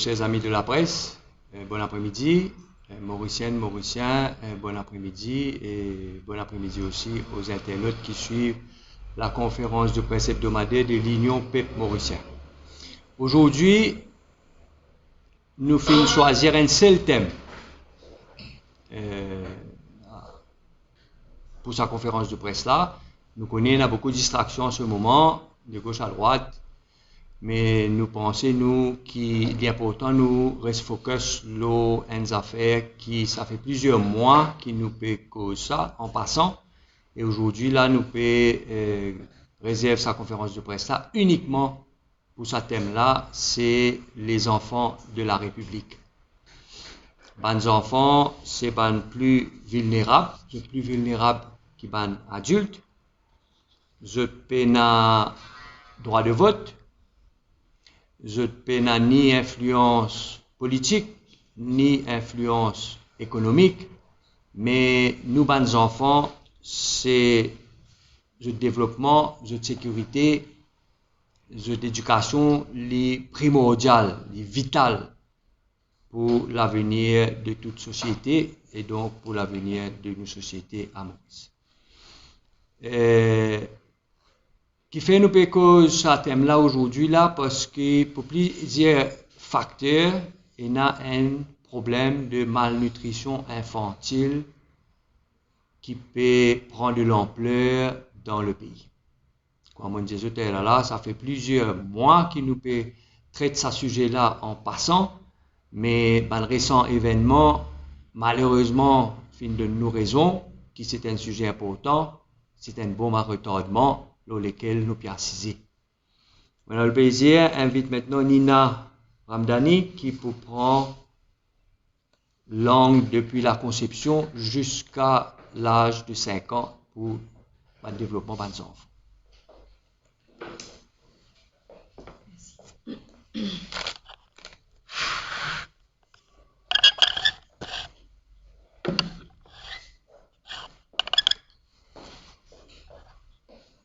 chers amis de la presse, bon après-midi. Mauriciennes, Mauriciens, bon après-midi. Et bon après-midi aussi aux internautes qui suivent la conférence de presse hebdomadaire de l'Union Peuple Mauricien. Aujourd'hui, nous finissons choisir un seul thème pour sa conférence de presse là. Nous connaissons, il y a beaucoup de distractions en ce moment, de gauche à droite. Mais nous pensons, nous, qu'il est important, nous reste focus sur une affaire qui, ça fait plusieurs mois, qui nous peut causer ça en passant. Et aujourd'hui, là, nous peut réserver sa conférence de presse là uniquement pour ce thème-là, c'est les enfants de la République. Les enfants, c'est les plus vulnérables, que les adultes. Je n'ai droit de vote. Je n'ai ni influence politique, ni influence économique, mais nous, les enfants, c'est le développement, la sécurité, l'éducation, les primordiales, les vitales pour l'avenir de toute société et donc pour l'avenir de nos sociétés à Maurice. Qui fait nous péco ce thème-là aujourd'hui là parce que pour plusieurs facteurs, il y a un problème de malnutrition infantile qui peut prendre de l'ampleur dans le pays. Comme on disait tout à l'heure là, ça fait plusieurs mois qu'il nous peut traiter ce sujet-là en passant, mais le récent événement, malheureusement, fin de nos raisons, qui c'est un sujet important, c'est un bombe à retardement dans lequel nous pouvons assiser. Maintenant, le plaisir invite maintenant Nina Ramdani qui peut prendre langue depuis la conception jusqu'à l'âge de 5 ans pour le développement des enfants.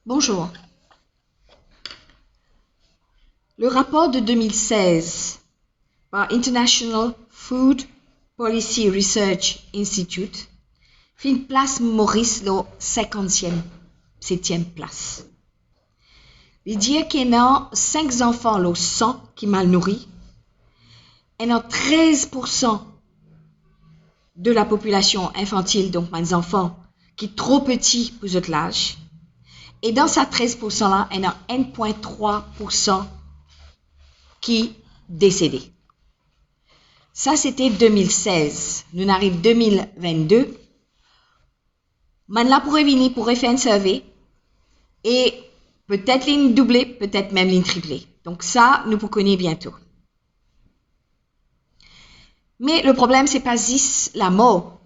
Bonjour. Le rapport de 2016 par International Food Policy Research Institute fait une place Maurice la 57e place. Il dit qu'il y a 5 enfants le 100 qui mal nourris, et 13% de la population infantile, donc mes enfants, qui sont trop petits pour cet âge. Et dans ces 13%-là, il y a 1,3% qui décédés. Ça, c'était 2016. Nous arrivons 2022. Maintenant, pourrait faire un survey et peut-être ligne doublée, peut-être même ligne triplée. Donc ça, nous connaissons bientôt. Mais le problème, c'est pas juste la mort.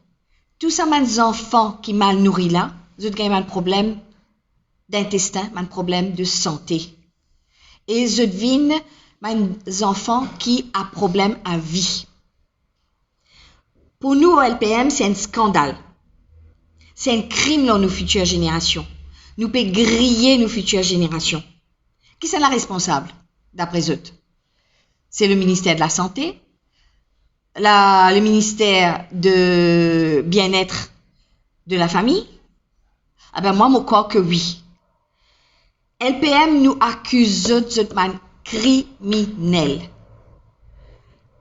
Tous ces enfants qui mal nourris là, ils ont un problème d'intestin, un problème de santé. Et je devine mes enfants qui a problème à vie. Pour nous, au LPM, c'est un scandale. C'est un crime dans nos futures générations. Nous pouvons griller nos futures générations. Qui est la responsable, d'après eux? C'est le ministère de la Santé, le ministère de Bien-être de la famille? Ah ben moi, je crois que oui. LPM nous accuse de criminel.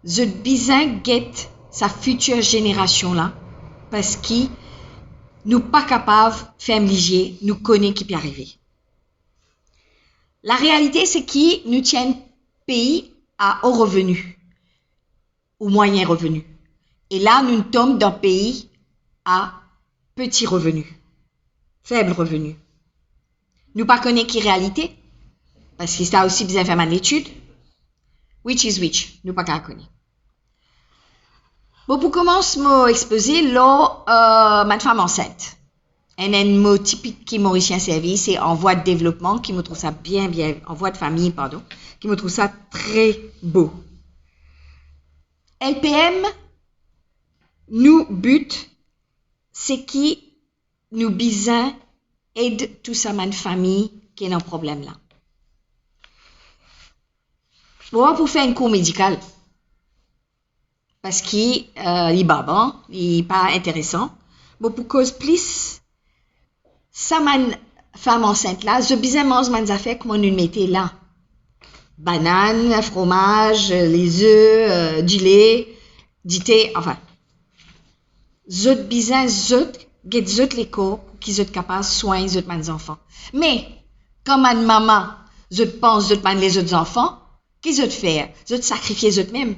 Je besoin guette sa future génération là parce qu'ils nous pas capables de faire liger, nous connaît qui peut arriver. La réalité c'est qu'ils nous tiennent pays à haut revenu ou moyen revenu. Et là nous tombons d'un pays à petit revenu, faible revenu. Nous pas connaît qui réalité parce que ça aussi besoin faire une étude. Which is which, nous pas connaître. Bon, pour commencer, mon exposé, là, ma femme enceinte. Un mot typique qui mauricien service, c'est en voie de développement, qui me trouve ça bien, en voie de famille, pardon, qui me trouve ça très beau. LPM, nous, but, c'est qui nous besoin aide tout ça, ma famille, qui est dans problème là. Bon, pour faire un cours médical, parce qu'il est babant, il n'est pas intéressant. Bon, pour cause plus, ça man femme enceinte là, je bisais mange man affaires comme on nous mettait là. Banane, fromage, les œufs, du lait, du thé, enfin. Zot bisais, zot, get zot les corps, qui zot capable soigner zot man enfants. Mais, comme man maman, zot pense zot man les autres enfants, qu'est-ce zot faire? Zot sacrifier zot même.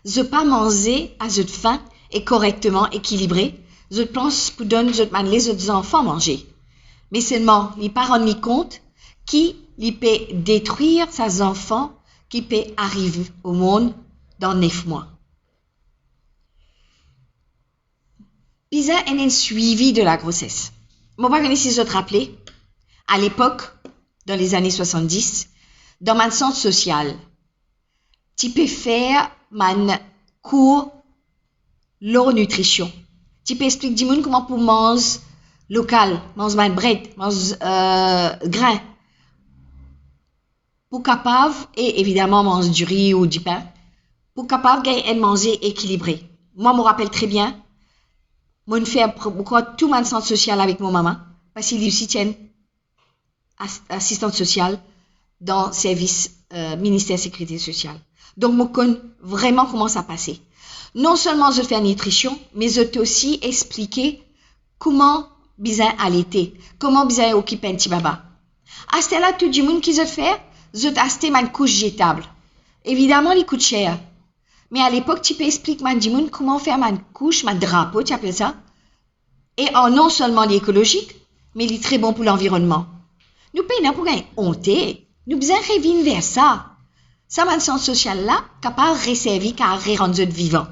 Zot pas manger à zot faim et correctement équilibré. Zot pense pour donner zot man les autres enfants manger. Mais seulement, il pas rendre compte qui il peut détruire ses enfants qui peut arriver au monde dans 9 mois. Pisa est un suivi de la grossesse. Moi, pas si je te rappelle, à l'époque, dans les années 70, dans mon centre social, tu peux faire mon cours leur nutrition. Tu peux expliquer du monde comment pour manger local, manger mon bread, manger grain. Pour capable, et évidemment manger du riz ou du pain, pour capable de manger équilibré. Moi, je me rappelle très bien, moi, je fais tout mon centre social avec mon maman, parce qu'il aussi tient assistante sociale dans le service ministère de la Sécurité sociale. Donc, je connais vraiment comment ça passait. Non seulement je fais la nutrition, mais je t'ai aussi expliqué comment bien allaiter, comment bien occuper un petit baba. À ce là tout le monde qui se fait, je t'ai acheté ma couche jetable. Évidemment, il coûte cher. Mais à l'époque, tu peux expliquer à monde comment faire ma couche, ma drapeau, tu appelles ça. Et non seulement l'écologique, mais il est très bon pour l'environnement. Nous payons pour gagner honte. Nous besoin revenir vers ça. Ça, ma sens social là, capable de resservir car rendre vivant.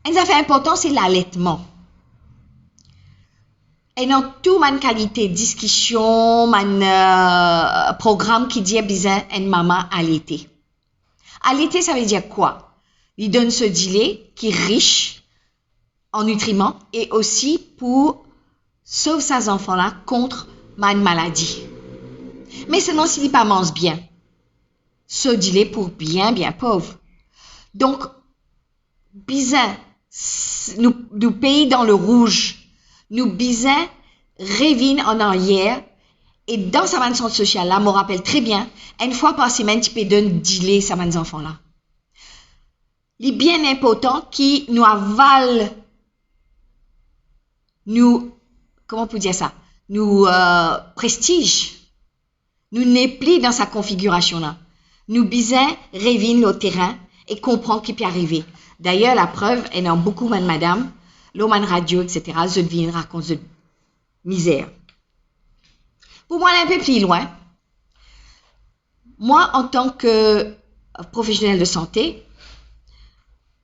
Une affaire importante, c'est l'allaitement. Et dans toute ma qualité de discussion, mon programme qui dit besoin une maman allaitée. Allaiter, ça veut dire quoi? Il donne ce lait qui est riche en nutriments et aussi pour sauver ses enfants-là contre ma maladie. Mais seulement s'il n'est pas mange bien. Ce lait pour bien pauvre. Donc, besoin nous pays dans le rouge. Nous besoin revenir en arrière. Et dans sa maison sociale, là, je me rappelle très bien, une fois par semaine, tu peux donner du lait à mes enfants-là. Il est bien important qu'ils nous avalent, comment on peut dire ça, nous prestige, nous n'est plus dans sa configuration-là. Nous besoin revenir au terrain et comprendre ce qui peut arriver. D'ailleurs, la preuve, est dans beaucoup de madame, l'homme radio, etc., je viens raconter de misère. Pour moi, aller un peu plus loin, moi, en tant que professionnel de santé,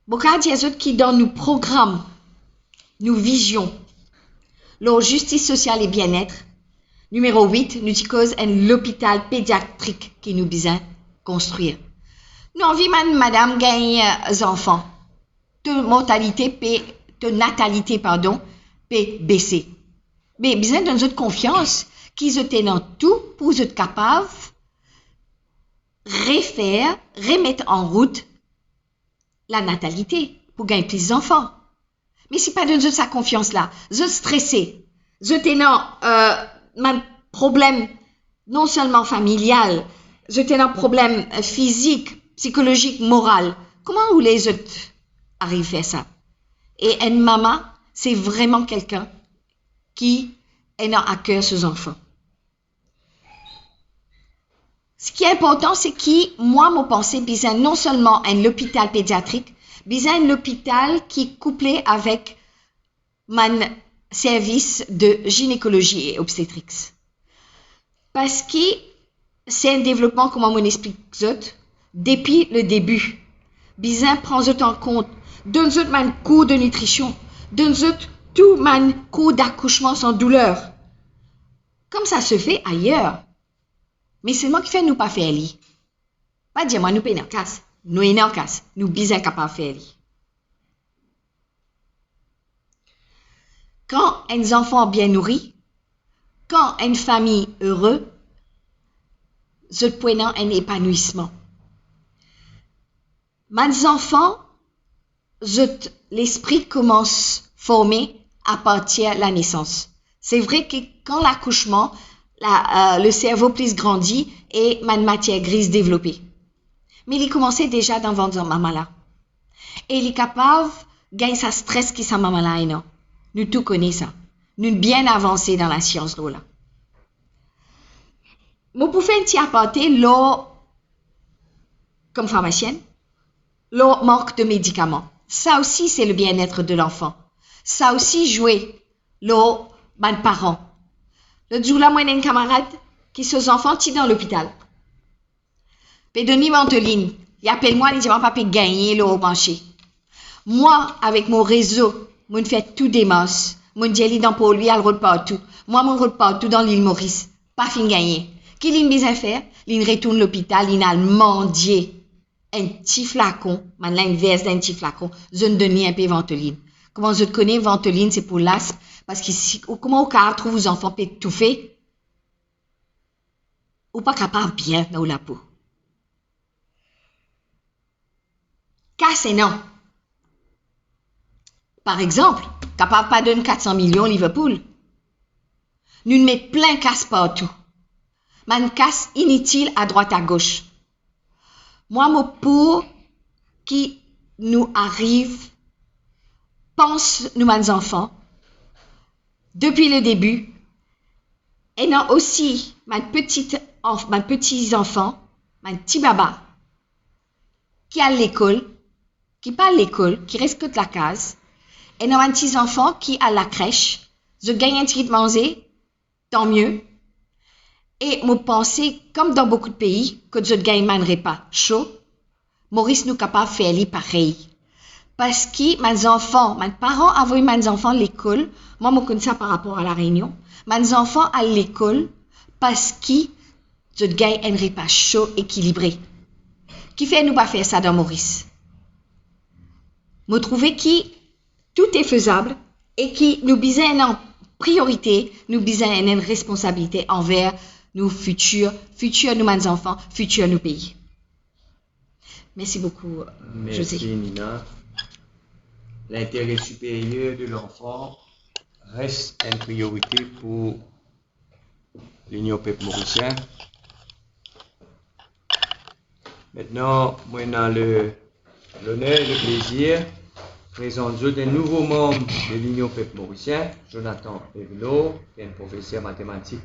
beaucoup de autres qui dans nos programmes, nos visions, leur justice sociale et bien-être, numéro 8, nous disons l'hôpital pédiatrique qui nous besoin construire. Nous envie madame gagne enfants. De natalité, peut baisser. Mais besoin d'une autre confiance qu'ils étaient dans tout pour être capables de remettre en route la natalité pour gagner plus d'enfants. Mais si pas de sa confiance-là, je stressé, je dans un problème non seulement familial, je dans un problème physique, psychologique, moral. Comment vous les autres arrivent à faire ça? Et une maman, c'est vraiment quelqu'un qui est à cœur ses enfants. Ce qui est important, c'est que moi, je pense besoin non seulement un hôpital pédiatrique, besoin un hôpital qui est couplé avec mon service de gynécologie et obstétrique. Parce que c'est un développement, comment on explique depuis le début. Besoin prendre en compte, donne mon cours de nutrition, donne tout mon cours d'accouchement sans douleur. Comme ça se fait ailleurs. Mais c'est moi qui fais nous pas faire li. Pas dire moi nous payons en casse. Nous en casse. Nous besoin capable de faire li. Quand un enfant bien nourri, quand une famille heureuse, je peux un épanouissement. Mes enfants, l'esprit commence formé à partir de la naissance. C'est vrai que quand l'accouchement, le cerveau plus grandit et ma matière grise développée. Mais il commençait déjà dans votre maman là. Et il est capable de gagner sa stress qui sa maman là et non. Nous tout connaissons ça. Nous sommes bien avancés dans la science là. Moi pour faire un petit aparté, là, comme pharmacienne, là, manque de médicaments. Ça aussi, c'est le bien-être de l'enfant. Ça aussi, jouer, là, mes parents. Le jour là, moi, j'ai une camarade qui ses enfants qui dans l'hôpital. Pédonie Manteline, il appelle moi, il dit, papa peut gagner là au marché. Moi, avec mon réseau, je fais tout des masses. Mon jelly dans pour lui, elle roule partout. Moi, mon roule partout dans l'île Maurice. Pas fin gagner. Qui l'île bien faire? L'île retourne l'hôpital, l'île a mendié un petit flacon, maintenant une veste d'un petit flacon, je ne donne un peu Ventoline. Comment je connais Ventoline, c'est pour l'asthme, parce que comment au cas trouve vos enfants étouffés, ou pas capable bien dans la peau. Casse non. Par exemple, capable pas donner 400 millions Liverpool. Nous mettons plein casse partout. Man casse inutile à droite à gauche. Moi, mon pour qui nous arrive, pense nous, mes enfants, depuis le début, et non aussi, mes petits-enfants, mes petits babas, qui à l'école, qui pas à l'école, qui reste que de la case, et non mes petits-enfants qui à la crèche, je gagne un petit de manger, tant mieux. Et moi pensais, comme dans beaucoup de pays, que je gagne un repas chaud, Maurice nous capable de faire pareil. Parce que mes enfants, mes parents avaient mes enfants à l'école, moi je connais ça par rapport à la Réunion, mes enfants à l'école parce que je gagne un repas chaud équilibré. Qui fait nous pas faire ça dans Maurice? Je trouve que tout est faisable et que nous besoin en priorité, nous besoin une responsabilité envers nos futurs nous mes enfants, futurs nos pays. Merci beaucoup, José. Merci Nina. L'intérêt supérieur de l'enfant reste une priorité pour l'Union peuple mauricien. Maintenant, moi, j'ai l'honneur et le plaisir de présenter un nouveau membre de l'Union peuple mauricien, Jonathan Evelot, qui est un professeur mathématique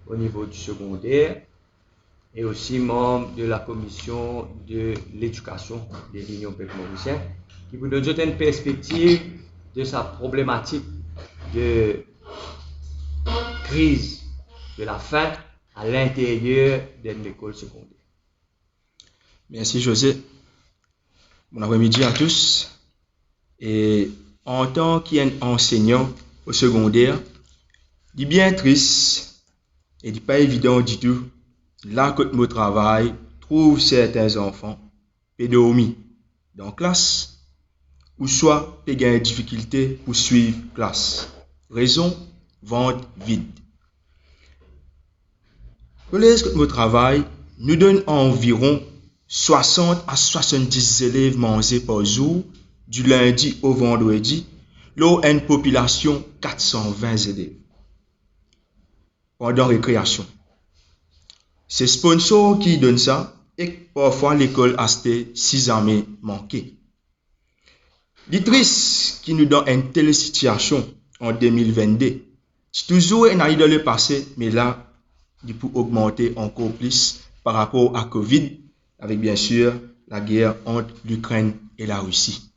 au niveau du secondaire et aussi membre de la commission de l'éducation de l'Union peuple mauricien, qui vous donne une perspective de sa problématique de crise de la faim à l'intérieur d'une école secondaire. Merci José. Bon après-midi à tous. Et en tant qu'enseignant au secondaire, il est bien triste et il n'est pas évident du tout. Là que mon travail trouve certains enfants pédormis dans classe ou soit ils ont des difficultés pour suivre classe. Raison, ventre vide. Collège que mon travail nous donne environ 60 à 70 élèves mangés par jour du lundi au vendredi, là où une population 420 élèves. Pendant récréation. C'est sponsor qui donne ça et parfois l'école a été 6 années manquée. L'ITRIS qui nous donne une telle situation en 2022, c'est toujours un année dans le passé, mais là, il peut augmenter encore plus par rapport à Covid, avec bien sûr la guerre entre l'Ukraine et la Russie.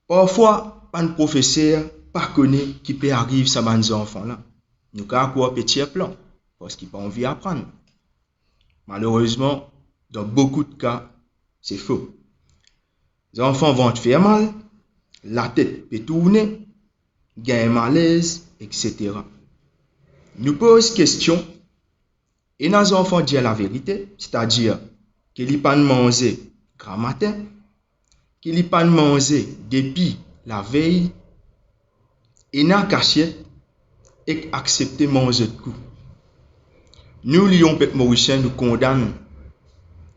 Parfois, un professeur pas connaît qui peut arriver à mes enfants là. Nous avons quoi petit plan parce qu'ils n'ont pas envie d'apprendre. Malheureusement, dans beaucoup de cas, c'est faux. Les enfants vont te faire mal, la tête peut tourner, gagner malaise, etc. Nous posons question et nos enfants disent la vérité, c'est-à-dire qu'ils n'ont pas mangé grand matin, qu'ils n'ont pas mangé depuis la veille, et n'a caché et accepté manger de coup. Nous, Lyon Peuple Mauricien, nous condamnons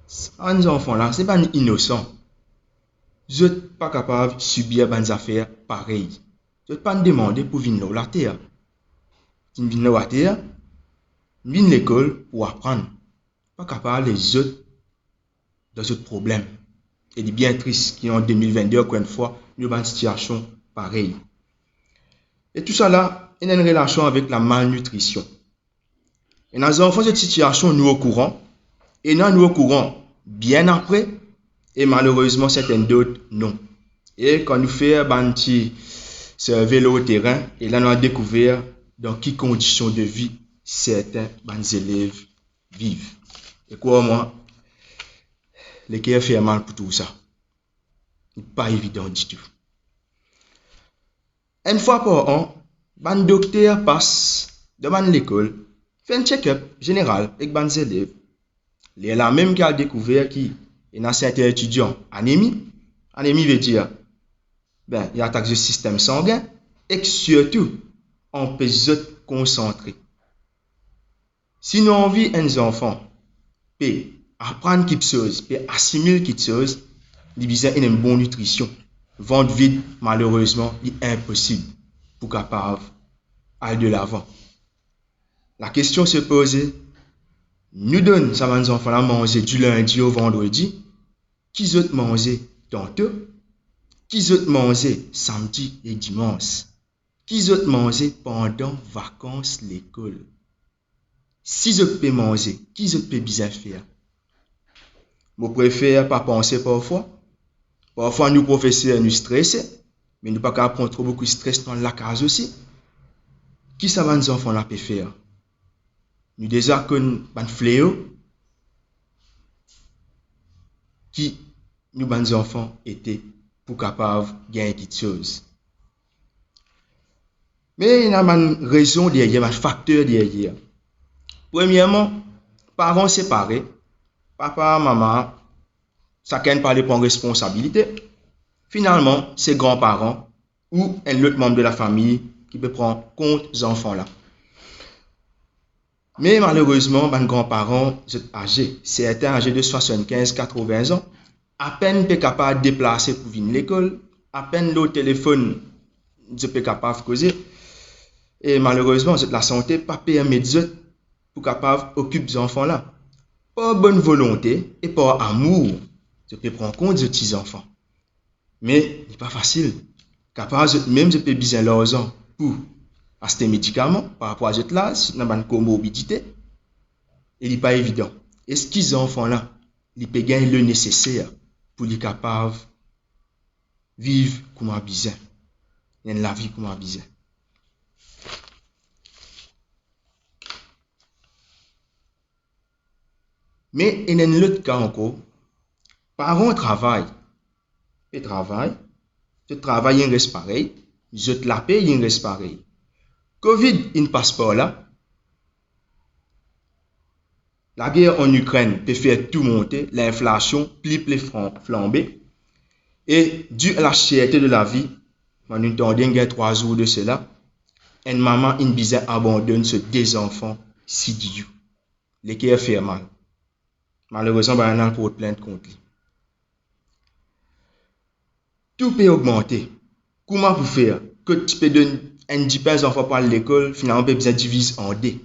Les enfants là, ce n'est pas innocent. Vous n'êtes pas capable de subir des affaires pareilles. Vous n'êtes pas demandé pour venir la terre. Si vous venez la terre, vous venez à l'école pour apprendre. Pas capable les autres dans ce problème. Et c'est bien triste qu'en 2022, encore une fois, nous avons une situation pareille. Et tout ça là, il y a une relation avec la malnutrition. Et dans les enfants, cette situation, nous au courant. Et nous au courant bien après. Et malheureusement, certaines d'autres, non. Et quand nous faisons un petit vélo au terrain, et là, nous avons découvert dans quelles conditions de vie certains élèves vivent. Et quoi, moi, les qui fait mal pour tout ça. Ce n'est pas évident du tout. Une fois par an, un docteur passe devant l'école, fait un check-up général avec les élèves. Il est là même qui a découvert qu'il y a certains étudiants anémie. Anémie veut dire, il attaque le système sanguin et surtout, on peut se concentrer. Si nous avons envie un enfant, peut apprendre quelque chose, peut assimiler quelque chose, il y a une bonne nutrition. Ventre vide, malheureusement, est impossible pour capable aller de l'avant. La question se pose, nous donnons ça à nos enfants à manger du lundi au vendredi, qui autres manger tantôt, qui autres manger samedi et dimanche, qui autres manger pendant vacances l'école. Si autres peut manger, qui autres peut bien faire. Je préfère pas penser parfois. Parfois, nous professeurs nous stressons, mais nous ne pouvons pas prendre trop beaucoup de stress dans la case aussi. Qui ça va nos enfants là peut faire? Nous déjà qu'on un fléau qui nous nos enfants étaient pour capables de gagner quelque chose. Mais il y a une raison derrière, un facteur derrière. Premièrement, parents séparés, papa, maman, chacun parle pour responsabilité. Finalement, c'est grands-parents ou un autre membre de la famille qui peut prendre compte des enfants là. Mais malheureusement, les grands-parents sont âgés, certains âgés de 75-80 ans, à peine sont capables de déplacer pour venir à l'école, à peine le téléphone sont capables de causer. Et malheureusement, la santé pas permet pour capable occuper des enfants là. Pas bonne volonté et pas amour, je peux prendre compte des petits enfants. Mais ce n'est pas facile. Capable même je peux bien l'argent pour acheter des médicaments par rapport à cette là, si on a une comorbidité, il n'est pas évident. Est-ce qu'ils enfants là, ils peuvent gagner le nécessaire pour les capables vivre comme un bizarre, la vie comme un bizarre. Mais il y a un autre cas encore. Parents travaillent. Ils travaillent. Tu travailles, il reste pareil. Je te la paye, il reste pareil. Covid, il ne passe pas là. La guerre en Ukraine peut faire tout monter. L'inflation peut flamber. Et dû à la cherté de la vie, on nous entendait il y a 3 jours de cela, une maman, une bizarre abandonne ce deux enfants si dieu. Les qui fait mal. Malheureusement, il y a pour plainte contre lui. Tout peut augmenter. Comment vous faire que tu peux donner un 10 enfants pour l'école, finalement, tu peux diviser en deux.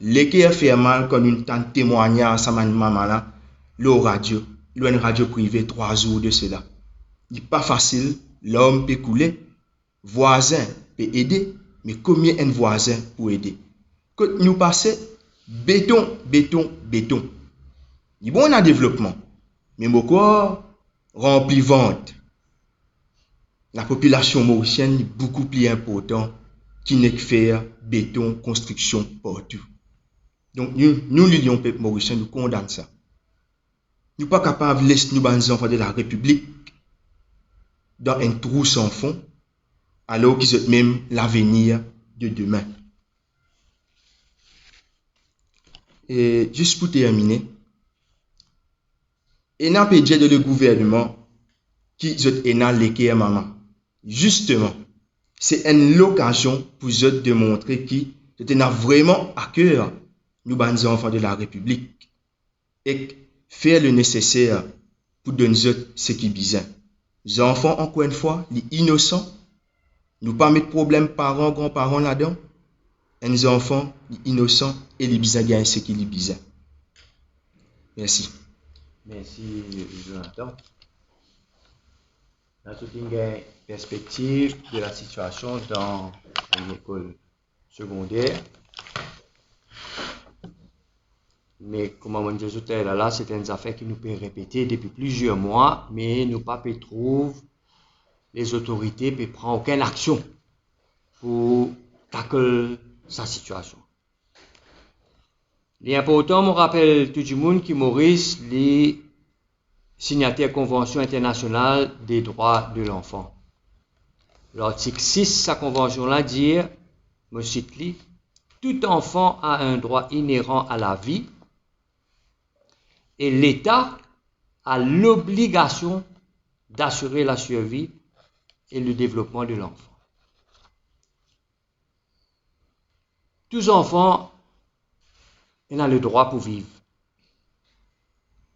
Les qui fait mal quand une tante témoigne à sa maman là, le radio, une radio privée 3 jours de cela. Il n'est pas facile, l'homme peut couler, voisin peut aider, mais combien un voisin pour aider? Quand nous passons, béton. Il y a bon en développement, mais pourquoi rempli vente? La population mauricienne est beaucoup plus importante qui n'est que faire béton, construction partout. Donc nous l'Union peuple mauricien, nous condamnons ça. Nous ne sommes pas capables de laisser nos enfants de la République dans un trou sans fond, alors qu'ils ont même l'avenir de demain. Et juste pour terminer, il y a un budget de le gouvernement qui est dans l'équipe maman. Justement, c'est une occasion pour eux de montrer qu'ils sont vraiment à cœur, nous, les enfants de la République. Et faire le nécessaire pour donner autres ce qui est besoin. Les enfants, encore une fois, les innocents, nous pas mettre problème parents, grands-parents là-dedans. Et les enfants, les innocents, et les besoins gagnent ce qui est besoin. Merci. Merci, Jonathan. Là, tu as une perspective de la situation dans l'école secondaire. Mais comme on dit tout à l'heure, c'est une affaire qui nous peut répéter depuis plusieurs mois, mais nous pas trouver les autorités ne prennent aucune action pour tacler sa situation. Il est important, je rappelle tout le monde que Maurice est signataire de la Convention internationale des droits de l'enfant. L'article 6 de sa convention-là dit, je cite, tout enfant a un droit inhérent à la vie et l'État a l'obligation d'assurer la survie et le développement de l'enfant. Tous enfants ont le droit pour vivre.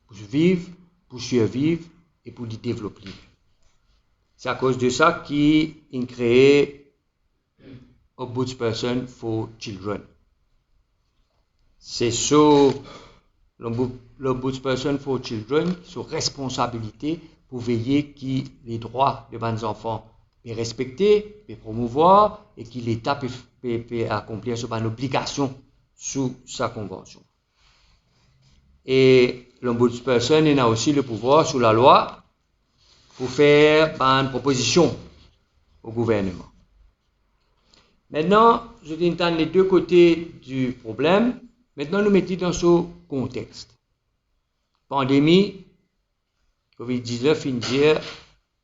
Pour vivre, pour survivre et pour les développer. C'est à cause de ça qu'ils ont créé Ombudsperson for Children. C'est sur l'Ombudsperson for Children, sur responsabilité pour veiller que les droits des enfants soient respectés, soient promouvoir et que l'État peut accomplir son obligation sous sa convention. Et l'Ombudsperson a aussi le pouvoir sous la loi pour faire une proposition au gouvernement. Maintenant, je vais entendre les deux côtés du problème. Maintenant, nous mettons dans ce contexte. Pandémie, COVID-19,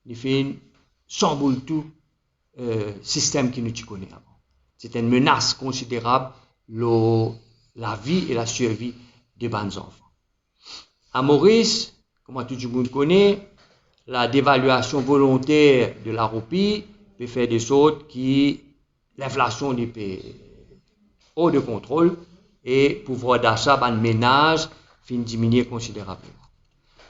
il fait chamboule tout système que nous connaissons avant. C'est une menace considérable la vie et la survie des enfants. À Maurice, comme tout le monde connaît, la dévaluation volontaire de la roupie peut faire des sortes qui l'inflation du pays hors de contrôle et pouvoir d'achat de ménage fin diminuer considérablement.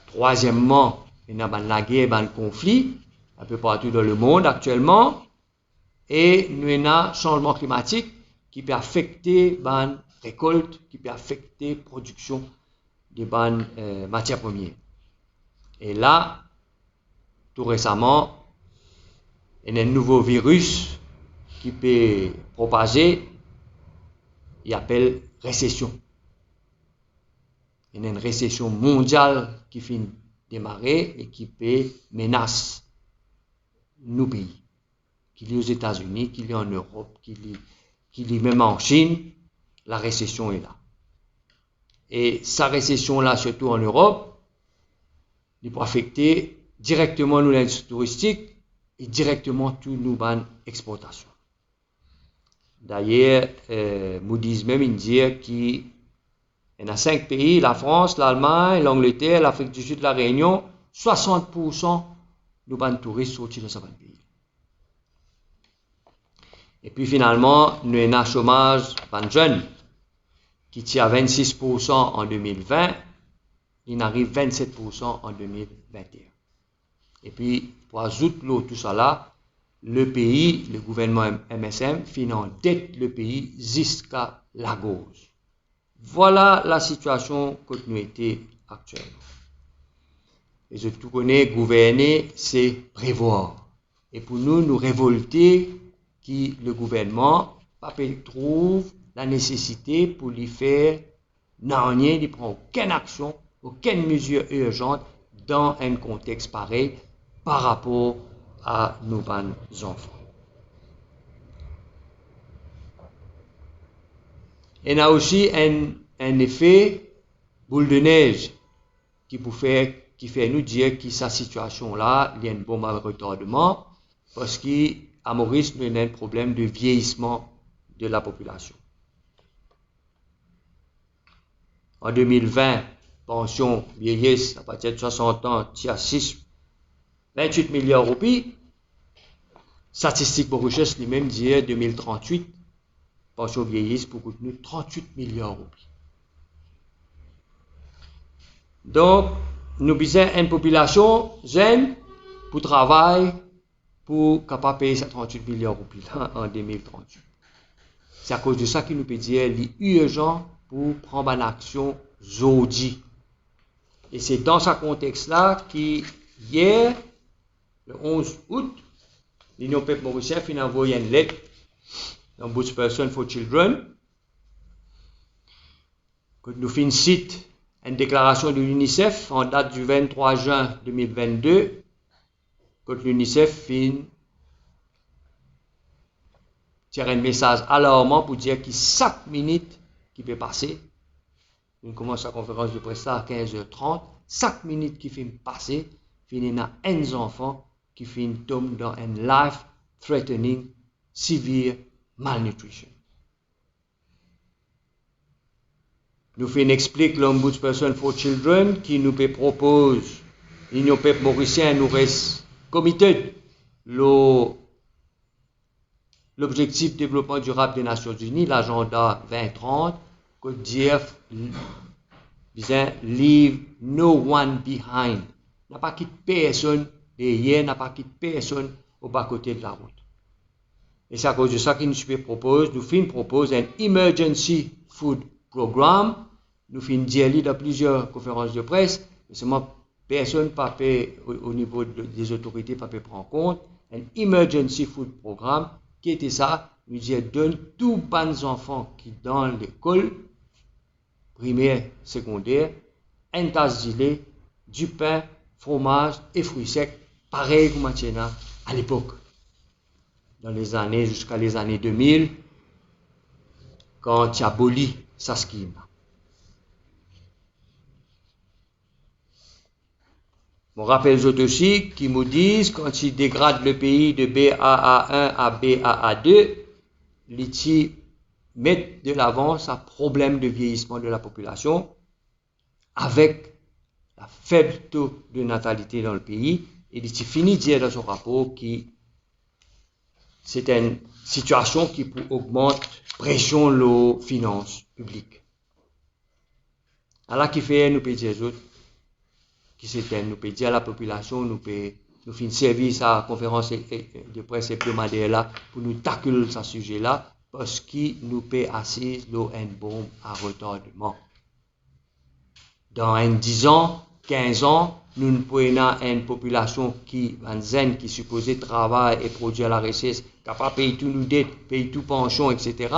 Troisièmement, il y a la guerre, le conflit un peu partout dans le monde actuellement et nous avons un changement climatique qui peut affecter la récolte, qui peut affecter la production des matières premières. Et là, tout récemment, il y a un nouveau virus qui peut propager, il appelle récession. Il y a une récession mondiale qui finit de démarrer et qui peut menacer nos pays. Qu'il y ait aux États-Unis, qu'il y ait en Europe, qu'il y ait même en Chine, la récession est là. Et sa récession-là, surtout en Europe, il peut affecter directement nos l'industrie touristique et directement toutes nos exportations. D'ailleurs, Moody's même il dit qu'il y a 5 pays, la France, l'Allemagne, l'Angleterre, l'Afrique du Sud, la Réunion, 60% de nos touristes sont dans ce pays. Et puis finalement, nous avons un chômage jeune qui tient à 26% en 2020, il arrive 27% en 2021. Et puis, pour ajouter tout ça là, le pays, le gouvernement MSM, finance dette le pays jusqu'à la gauche. Voilà la situation que nous sommes actuellement. Et je tout connais, gouverner, c'est prévoir. Et pour nous, nous révolter qui le gouvernement trouve la nécessité pour lui faire rien, il ne prend aucune action, aucune mesure urgente dans un contexte pareil par rapport à nos enfants. Il y a aussi un effet boule de neige qui fait nous dire que sa situation-là, il y a un bon retardement parce qu'à Maurice, nous avons un problème de vieillissement de la population. En 2020, pension vieillesse à partir de 60 ans, il y a 28 milliards de roupies. Statistique Mauritius lui-même dit 2038, pension vieillesse pour contenir 38 milliards de roupies. Donc, nous avons une population jeune pour travailler, pour capable payer 38 milliards de roupies en 2038. C'est à cause de ça qu'il nous peut dire qu'il est urgent pour prendre une action aujourd'hui. Et c'est dans ce contexte-là qu'hier, le 11 août, l'Union peuple mauricienne a envoyé une lettre dans Ombudsperson for Children, que nous citons une déclaration de l'UNICEF en date du 23 juin 2022, que l'UNICEF tire un message alarmant pour dire que chaque minute qui peut passer, on commence la conférence de presse à 15h30, chaque minute qui fait passer, il y a un enfant qui tombe dans une life-threatening, severe malnutrition. Nous explique l'Ombudsperson for Children qui nous propose, l'Union peuple mauricien nous reste committed l'objectif de développement durable des Nations Unies, l'agenda 2030, que dire leave no one behind. N'a pas quitté personne derrière, n'a pas quitté personne au bas côté de la route. Et c'est à cause de ça que nous propose un emergency food program. Nous finissons dire dans plusieurs conférences de presse, mais seulement personne pas au niveau des autorités pas prendre en compte un emergency food program. Qui était ça? Nous disons donne tous les bons enfants qui dans l'école primaire, secondaire, un tasse de lait, du pain, fromage et fruits secs, pareil comme maintenant à l'époque. Dans les années, jusqu'à les années 2000, quand tu as aboli sa scheme. On rappelle aussi qui nous disent quand ils dégradent le pays de BAA1 à BAA2, ils mettent de l'avant un problème de vieillissement de la population avec la faible taux de natalité dans le pays. Et il finit de dire dans son rapport que c'est une situation qui augmente pression aux finances publiques. Alors, qui fait nous peut dire autres qui s'éteignent, nous peut dire à la population, nous finissons service à la conférence de presse hebdomadaire là pour nous tacler ce sujet là parce qu'il nous peut assis une bombe à retardement. Dans 10 ans, 15 ans, nous pouvons une population qui est supposée travailler et produire la richesse, capable de payer tous nos dettes, payer tout pension, etc.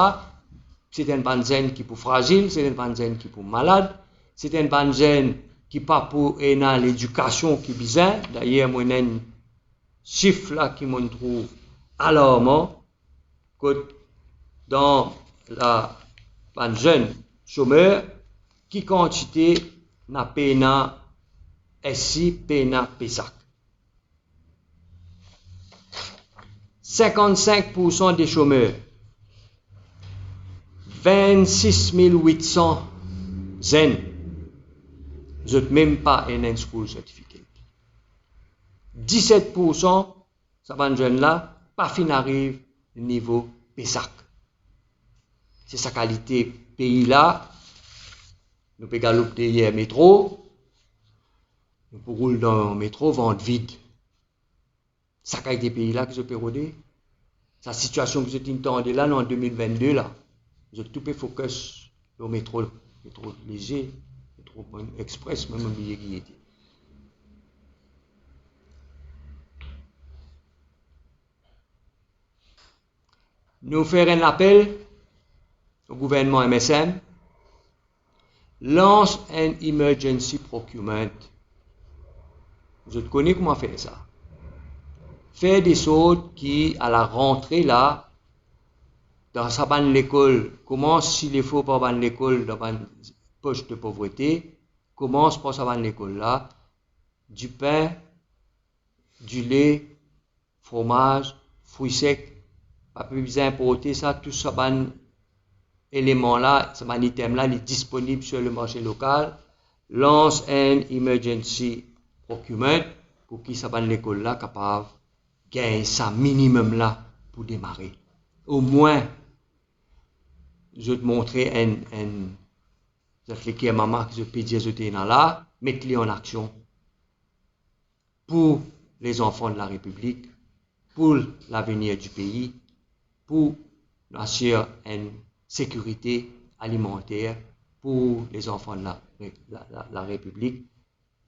C'est une banzenne qui est fragile, c'est une banzenne qui est malade, c'est une banzenne qui n'est pas pour l'éducation qui est bizarre. D'ailleurs, moi, j'ai un chiffre là qui me trouve alarmant, que dans la jeune chômeur, qui quantité n'a pas SI, PENA, PESAC. 55% des chômeurs, 26 800 jeunes, vous n'êtes même pas un school certificate. 17%, ça va jeunes là, pas fin arrive au niveau PESAC. C'est sa qualité pays là. Nous pouvons galoper hier métro. Nous pouvons rouler dans le métro, vendre vide. Ça qualité pays là que je peux roder. Sa situation que vous entendez là, en 2022 là. Je tout peu focus au métro léger, métro express, même oublié qui était. Nous faire un appel au gouvernement MSM, lance un emergency procurement. Je connais comment faire ça. Faire des choses qui, à la rentrée là, dans sa bonne l'école, commence s'il est faux par l'école dans une poche de pauvreté, commence par sa bonne l'école là, du pain, du lait, fromage, fruits secs, pas plus besoin d'importer ça, tout ça bon élément là, ce item là, il est disponible sur le marché local. Lance un emergency procurement pour qui ça va l'école là capable gagner ça minimum là pour démarrer. Au moins, je vais te montrer un réfléchir à maman que je peux dire je là. mettre-les en action pour les enfants de la République, pour l'avenir du pays, pour assurer une sécurité alimentaire pour les enfants de la République.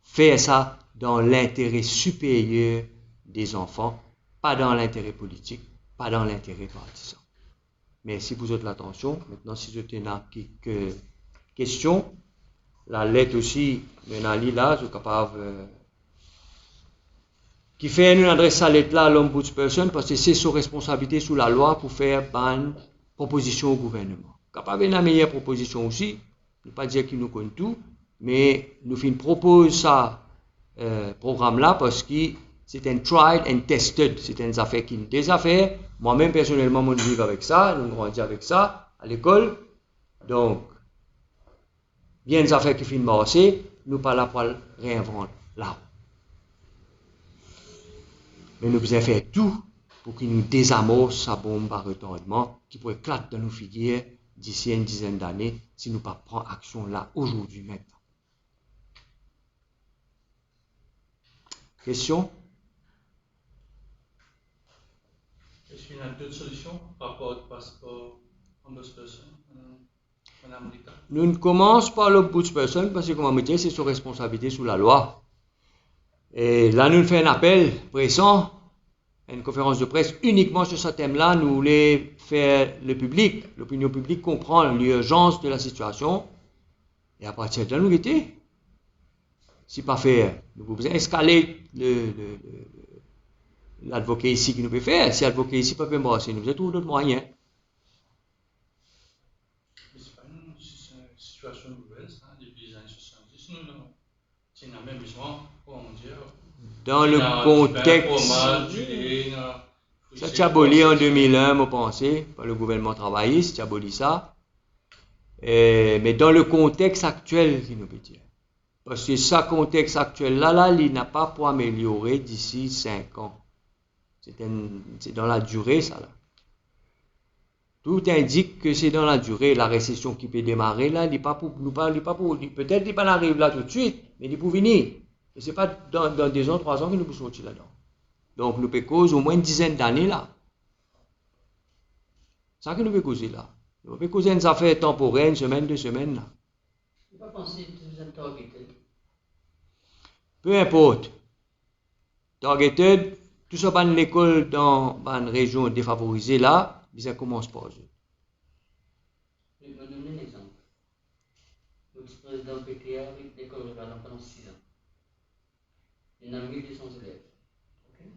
Faire ça dans l'intérêt supérieur des enfants, pas dans l'intérêt politique, pas dans l'intérêt partisan. Merci pour votre attention. Maintenant, si vous avez quelques questions, la lettre aussi, maintenant, là, je suis capable qui fait une adresse à lettre là à l'ombudsperson parce que c'est sa responsabilité sous la loi pour faire une proposition au gouvernement. Capable une meilleure proposition aussi, ne pas dire qu'il nous connaît tout, mais nous propose ça programme là parce que c'est un tried and tested, c'est une affaire qui des affaires. Moi-même personnellement, je vis avec ça, nous grandis avec ça à l'école. Donc, bien des affaires qui finissent marcher, nous pas là pour réinventer là. Mais nous devons faire tout pour qu'il nous désamorce sa bombe à retardement qui pourrait éclater dans nos figures d'ici une dizaine d'années si nous ne prenons pas action là aujourd'hui maintenant. Question? Est-ce qu'il y a d'autres solutions par rapport au passeport ombudsperson, Madame Rita? Nous ne commençons pas l'ombudsperson parce que, comme on me dit, c'est sa responsabilité sous la loi. Et là, nous faisons un appel pressant, une conférence de presse uniquement sur ce thème-là. Nous voulons faire le public, l'opinion publique comprendre l'urgence de la situation. Et à partir de là, nous étions. Si pas faire, nous pouvons escaler l'advocate ici qui nous peut faire. Si l'advocate ici ne peut pas brasser, nous avons d'autres moyens. Ce n'est pas une situation nouvelle, ça, depuis les années 70. Nous avons même besoin, comment dire, dans le contexte, ça a aboli en 2001, vous pensez, par le gouvernement travailliste, ça a aboli ça. Mais dans le contexte actuel, qui nous peut dire. Parce que ce contexte actuel-là, il n'a pas pour améliorer d'ici 5 ans. C'est dans la durée, ça. Là. Tout indique que c'est dans la durée. La récession qui peut démarrer, là, il n'est pas pour nous, peut-être qu'il pas arrive là tout de suite, mais il est pour venir. Et ce n'est pas dans 2 ans, 3 ans que nous pouvons sortir là-dedans. Donc, nous pouvons causer au moins une dizaine d'années là. C'est ça que nous pouvons causer là. Nous pouvons causer une affaire temporaire, 1 semaine, 2 semaines là. Je ne pas penser que vous êtes targeted. Peu importe. Targeted, tout ça dans l'école dans une région défavorisée là, ça commence par eux. Je vais vous donner un exemple. Notre président PTA avec l'école rurale pendant 6 ans. Il y en a 1200 élèves. Okay?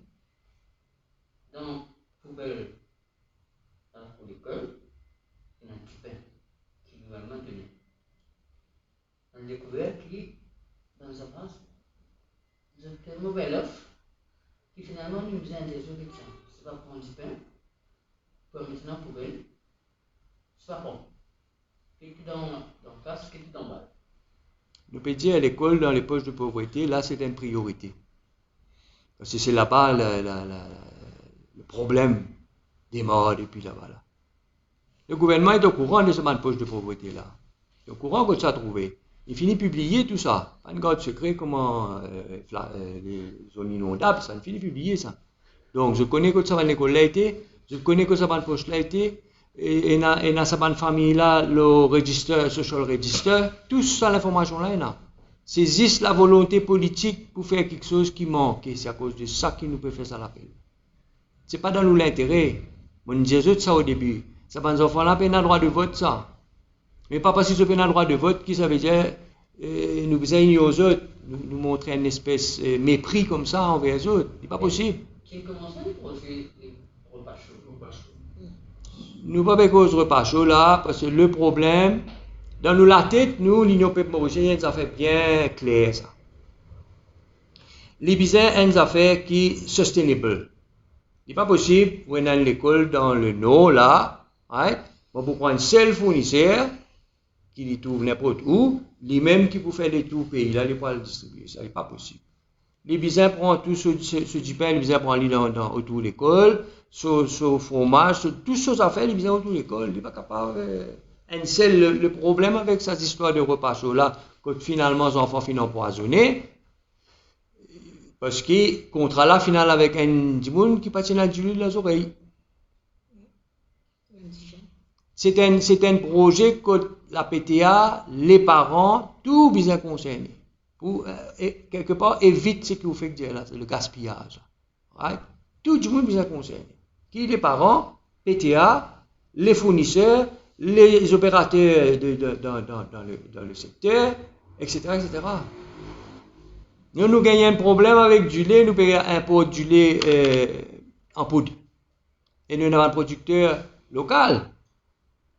Dans poubelle pour l'école, il y a un petit pain qui nous va maintenir. On a découvert que dans sa place, nous avons fait une mauvaise offre qui finalement nous faisait un désordre. C'est pas prendre du pain, pour mettre dans la poubelle, c'est pas bon. Quelqu'un dans la face, quelqu'un dans le bas. Nous pouvons dire à l'école, dans les poches de pauvreté, là c'est une priorité. Parce que c'est là-bas le problème démarre depuis là-bas. Là. Le gouvernement est au courant de ce poche de pauvreté là. Il est au courant que ça a trouvé. Il finit de publier tout ça. Pas une garde secret comment les zones inondables, ça. Il finit de publier ça. Donc je connais que ça va l'école là été, je connais que ça va le poche là été, et dans sa famille là, le register, social register, tout ça l'information là, il y en a. Saisissent la volonté politique pour faire quelque chose qui manque. Et c'est à cause de ça qu'il nous peut faire ça l'appel. C'est pas dans nous l'intérêt. On disait ça au début. Ça va nos enfants là, ils ont le droit de vote ça. Mais pas parce qu'ils ont le droit de vote, qui ça veut dire nous faisons ignorer aux autres, nous montrer une espèce de mépris comme ça envers les autres. C'est pas possible. Qui commence à poser les repas chauds. Nous pas avec cause repas chaud là, parce que le problème, dans nous la tête, nous, l'Union Peuple mauricienne, ça fait bien clair ça. Les besoins, une affaire qui est sustainable. Il n'est pas possible, vous êtes dans l'école dans le nord là, right? On peut prendre un seul fournisseur qui les trouve n'importe où, lui-même qui peut faire les tours pays, là, il peut le distribuer. Ça n'est pas possible. Les besoins prennent tout ce du pain, les besoins prennent lui autour de l'école, ce fromage, toutes ces affaires, les besoins autour de l'école, il n'est pas capable. Un seul, le problème avec cette histoire de repas chaud là, quand finalement les enfants finissent empoisonnés, parce que contrat là final avec un monde qui passe dans les oreilles. C'est un projet que la PTA, les parents, tout bien concernés. Pour quelque part évite ce que vous faites dire là, c'est le gaspillage. Right? Tout le monde bien concerné. Qui les parents, PTA, les fournisseurs, les opérateurs dans le secteur, etc., etc. Nous gagnons un problème avec du lait, nous payons un pot du lait en poudre. Et nous avons un producteur local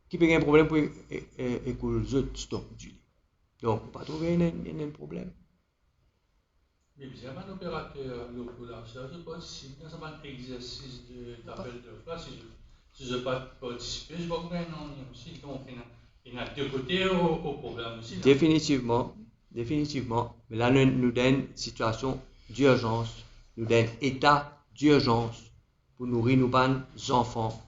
qui paye un problème pour écouler les autres stocks du lait. Donc, pas trouver un problème. Mais bien, un opérateur local, ça ne participe dans un exercice d'appel d'offres. Si je ne participe, je ne vais pas gagner aussi. Donc, il y a deux côtés au problème aussi. Définitivement. Mais là, nous donne une situation d'urgence, nous donne un état d'urgence pour nourrir nos enfants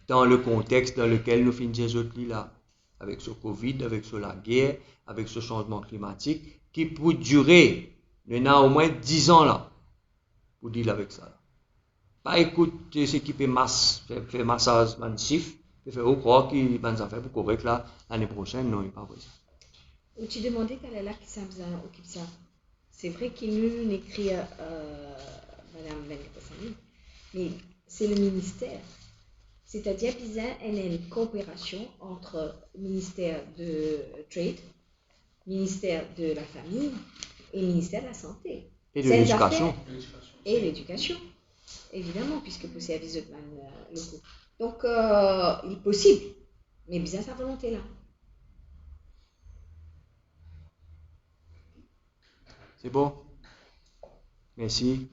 dans le contexte dans lequel nous finissons là, avec ce Covid, avec la guerre, avec ce changement climatique, qui peut durer, il y a au moins 10 ans là, pour dealer avec ça. Pas écouter ce qui fait massage massif, et faire au croire qu'il va faire pour correct là, l'année prochaine, non, il n'est pas possible. Ou tu demandais qu'elle est là qui s'occupe ça. C'est vrai qu'il nous écrit Madame Venkatasamy, mais c'est le ministère. C'est-à-dire qu'il y a une coopération entre le ministère de Trade, ministère de la Famille et le ministère de la Santé. Et de l'éducation. Et l'éducation, évidemment, puisque pour service de locaux. Donc, il est possible, mais bien sa volonté là. C'est bon? Merci.